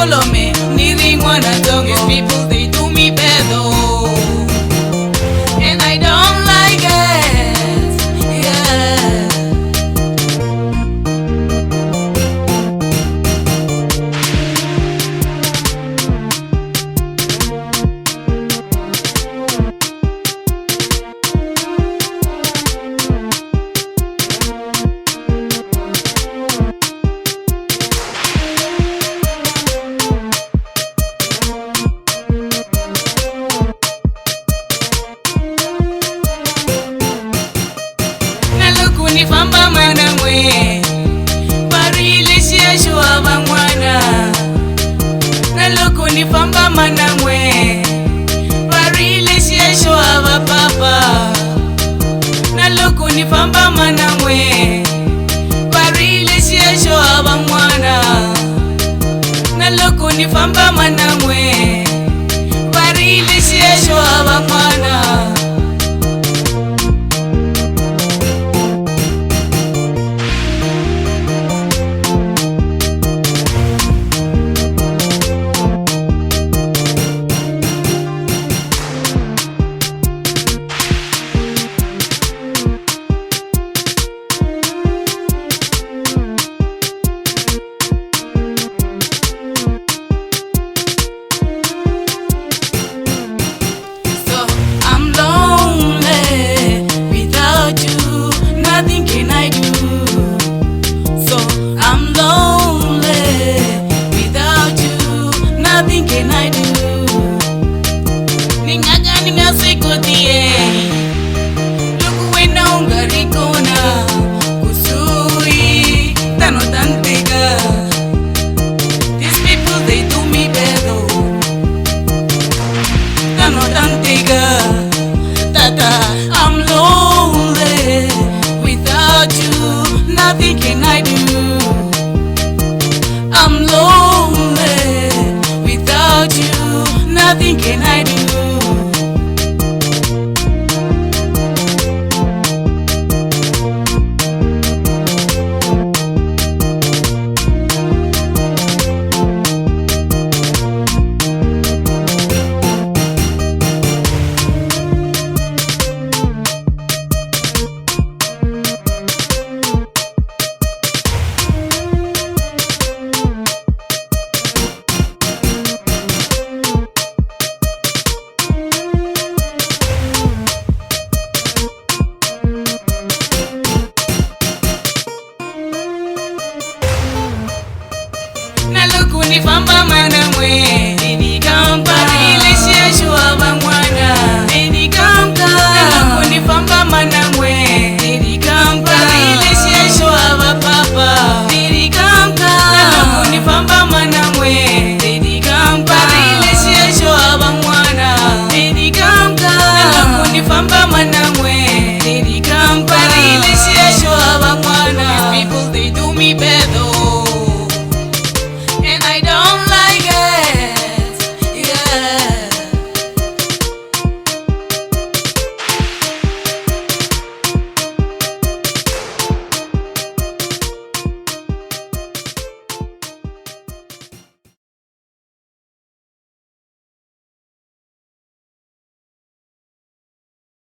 follow me, needing one and don't get people, they do me better. And I don't like it, yeah. Nifamba mana mwe parile shua bangwana naloko nifamba mana mwe parile shua ba papa naloko nifamba mana mwe parile shua bangwana naloko nifamba mana mwe parile shua bangwana. Nothing can I do, so I'm lonely without you. Nothing can I do. Ningaga ninga sikotie, luku wena ungarikona kusui tano tantega. These people they do me better. Tano tantega, tata I'm lonely. Without you, nothing can I do. I'm lonely. Without you, nothing can I do. Nifamba mana mwe, nini kampari ile shua